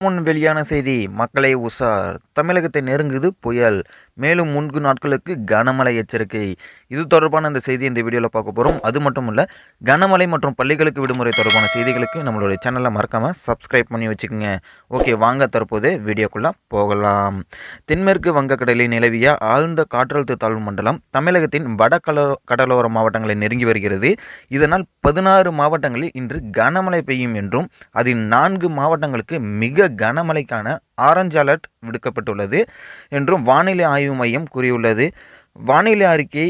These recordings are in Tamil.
முன் வெளியான செய்தி மக்களை உஷார் தமிழகத்தை நெருங்குது புயல் மேலும் 3 நாட்களுக்கு கனமழை எச்சரிக்கை. இது தொடர்பான இந்த செய்தி இந்த வீடியோவில் பார்க்க போகிறோம். அது மட்டும் இல்லை, கனமழை மற்றும் பள்ளிகளுக்கு விடுமுறை தொடர்பான செய்திகளுக்கு நம்மளுடைய சேனலை மறக்காமல் சப்ஸ்கிரைப் பண்ணி வச்சுக்கோங்க. ஓகே, வாங்க தற்போது வீடியோக்குள்ளே போகலாம். தென்மேற்கு வங்கக்கடலில் நிலவிய ஆழ்ந்த காற்றழுத்த தாழ்வு மண்டலம் தமிழகத்தின் வட கடலோர மாவட்டங்களை நெருங்கி வருகிறது. இதனால் 16 மாவட்டங்களில் இன்று கனமழை பெய்யும் என்றும் அதில் 4 மாவட்டங்களுக்கு மிக கனமழைக்கான ஆரஞ்சு அலர்ட் விடுக்கப்பட்டுள்ளது என்றும் வானிலை ஆய்வு மையம் கூறியுள்ளது. வானிலை அறிக்கை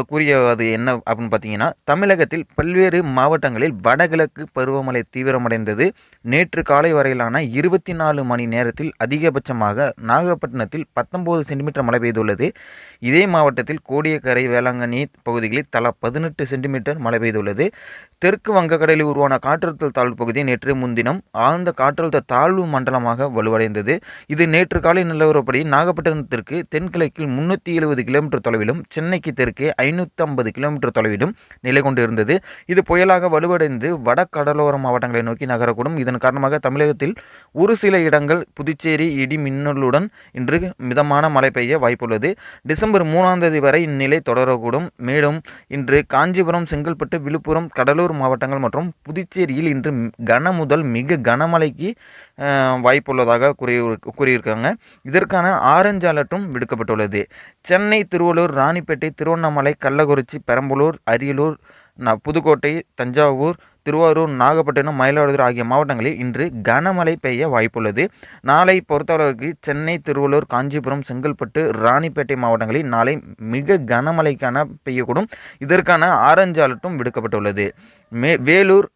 கூறியது என்ன அப்படின்னு பார்த்தீங்கன்னா, தமிழகத்தில் பல்வேறு மாவட்டங்களில் வடகிழக்கு பருவமழை தீவிரமடைந்தது. நேற்று காலை வரையிலான 24 மணி நேரத்தில் அதிகபட்சமாக நாகப்பட்டினத்தில் 19 சென்டிமீட்டர் மழை பெய்துள்ளது. இதே மாவட்டத்தில் கோடியக்கரை, வேளாங்கண்ணி பகுதிகளில் தலா 18 சென்டிமீட்டர் மழை பெய்துள்ளது. தெற்கு வங்கக்கடலில் உருவான காற்றழுத்த தாழ்வு பகுதி நேற்று முன்தினம் ஆழ்ந்த காற்றழுத்த தாழ்வு மண்டலமாக வலுவடைந்தது. இது நேற்று காலை நிலவரப்படி நாகப்பட்டினத்திற்கு தென்கிழக்கில் 370 கிலோமீட்டர் தொலைவிலும் சென்னைக்கு தெற்கே 550 கிலோமீட்டர் தொலைவிலும் நிலை கொண்டிருந்தது. இது புயலாக வலுவடைந்து வட கடலோர மாவட்டங்களை நோக்கி நகரக்கூடும். இதன் காரணமாக தமிழகத்தில் ஒரு சில இடங்கள் புதுச்சேரி இடி மின்னலுடன் இன்று மிதமான மழை பெய்ய வாய்ப்புள்ளது. டிசம்பர் 3ஆம் தேதி வரை இந்நிலை தொடரக்கூடும். மேலும் இன்று காஞ்சிபுரம், செங்கல்பட்டு, விழுப்புரம், கடலூர் மாவட்டங்கள் மற்றும் புதுச்சேரியில் இன்று கன முதல் மிக கனமழைக்கு வாய்ப்புள்ளதாக கூறியிருக்காங்க. இதற்கான ஆரஞ்சு அலர்ட்டும் விடுக்கப்பட்டுள்ளது. சென்னை, திருவள்ளூர், ராணிப்பேட்டை, திருவண்ணாமலை, கள்ளக்குறிச்சி, பெரம்பலூர், அரியலூர், புதுக்கோட்டை, தஞ்சாவூர், திருவாரூர், நாகப்பட்டினம், மயிலாடுதுறை ஆகிய மாவட்டங்களில் இன்று கனமழை பெய்ய வாய்ப்புள்ளது. நாளை பொறுத்தளவுக்கு சென்னை, திருவள்ளூர், காஞ்சிபுரம், செங்கல்பட்டு, ராணிப்பேட்டை மாவட்டங்களில் நாளை மிக கனமழைக்கான பெய்யக்கூடும். இதற்கான ஆரஞ்சு அலர்ட்டும் விடுக்கப்பட்டுள்ளது. வேலூர்,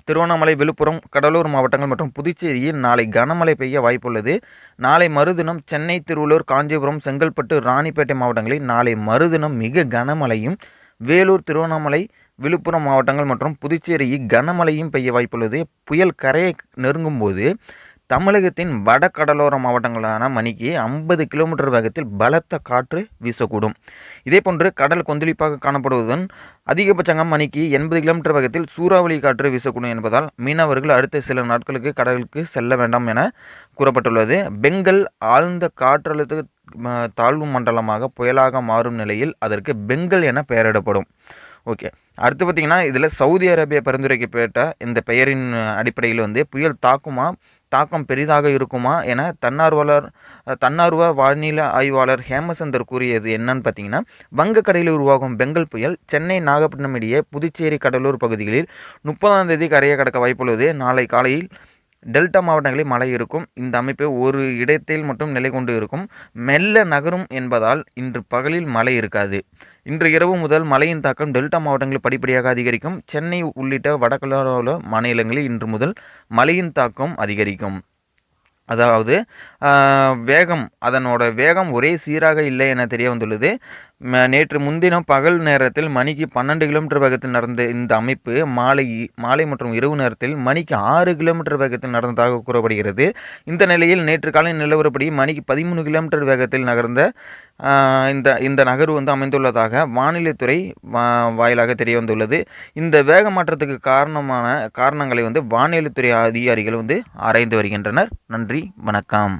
திருவண்ணாமலை, விழுப்புரம், கடலூர் மாவட்டங்கள் மற்றும் புதுச்சேரியில் நாளை கனமழை பெய்ய வாய்ப்புள்ளது. நாளை மறுதினம் சென்னை, திருவள்ளூர், காஞ்சிபுரம், செங்கல்பட்டு, ராணிப்பேட்டை மாவட்டங்களில் நாளை மறுதினம் மிக கனமழையும், வேலூர், திருவண்ணாமலை, விழுப்புரம் மாவட்டங்கள் மற்றும் புதுச்சேரியில் கனமழையும் பெய்ய வாய்ப்புள்ளது. புயல் கரையை நெருங்கும் போது தமிழகத்தின் வட கடலோர மாவட்டங்களான மணிக்கு 50 கிலோமீட்டர் வேகத்தில் பலத்த காற்று வீசக்கூடும். இதேபோன்று கடல் கொந்தளிப்பாக காணப்படுவதுடன் அதிகபட்சமாக மணிக்கு 80 கிலோமீட்டர் வேகத்தில் சூறாவளி காற்று வீசக்கூடும் என்பதால் மீனவர்கள் அடுத்த சில நாட்களுக்கு கடலுக்கு செல்ல வேண்டாம் என கூறப்பட்டுள்ளது. பெங்கல் ஆழ்ந்த காற்றழுத்த தாழ்வு மண்டலமாக புயலாக மாறும் நிலையில் அதற்கு பெங்கல் என பெயரிடப்படும். ஓகே, அடுத்து பார்த்திங்கன்னா, இதில் சவுதி அரேபியா பரிந்துரைக்கப்பட்ட இந்த பெயரின் அடிப்படையில் புயல் தாக்கம் பெரிதாக இருக்குமா என தன்னார்வ வானிலை ஆய்வாளர் ஹேமசந்தர் கூறியது என்னன்னு பார்த்தீங்கன்னா, வங்கக்கடலில் உருவாகும் பெங்கல் புயல் சென்னை, நாகப்பட்டினம் இடையே புதுச்சேரி, கடலூர் பகுதிகளில் 30ஆம் தேதி கரையை கடக்க வாய்ப்புள்ளது. நாளை காலையில் டெல்டா மாவட்டங்களில் மழை இருக்கும். இந்த அமைப்பு ஒரு இடத்தில் மட்டும் நிலை கொண்டு இருக்கும். மெல்ல நகரும் என்பதால் இன்று பகலில் மழை இருக்காது. இன்று இரவு முதல் மழையின் தாக்கம் டெல்டா மாவட்டங்களில் படிப்படியாக அதிகரிக்கும். சென்னை உள்ளிட்ட வடகடலோர மாநிலங்களில் இன்று முதல் மழையின் தாக்கம் அதிகரிக்கும். அதாவது அதனோட வேகம் ஒரே சீராக இல்லை என தெரிய வந்துள்ளது. நேற்று முன்தினம் பகல் நேரத்தில் மணிக்கு 12 கிலோமீட்டர் வேகத்தில் நடந்த இந்த அமைப்பு மாலை மற்றும் இரவு நேரத்தில் மணிக்கு 6 கிலோமீட்டர் வேகத்தில் நடந்ததாக கூறப்படுகிறது. இந்த நிலையில் நேற்று காலை நிலவரப்படி மணிக்கு 13 கிலோமீட்டர் வேகத்தில் நகர்ந்த இந்த நகர்வு அமைந்துள்ளதாக வானிலைத்துறை வாயிலாக தெரிய வந்துள்ளது. இந்த வேக மாற்றத்துக்கு காரணங்களை வானிலைத்துறை அதிகாரிகள் ஆராய்ந்து வருகின்றனர். நன்றி, வணக்கம்.